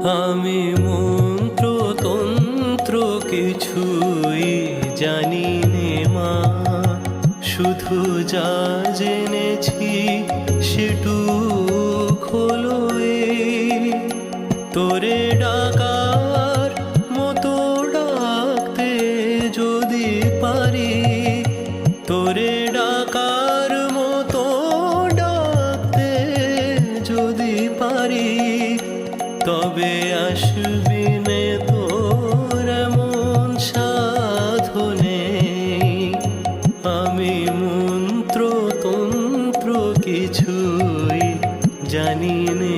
আমি মন্ত্র তন্ত্র কিছুই জানি নে মা, শুধু যা জেনেছি সেটুক হলো এই। তোরে ডাকার মতো ডাকতে যদি পারি, তোরে ডাকার মতো ডাকতে যদি পারি, তবে আসবি নে তোর এমন সাধনে। আমি মন্ত্র তন্ত্র কিছুই জানি নে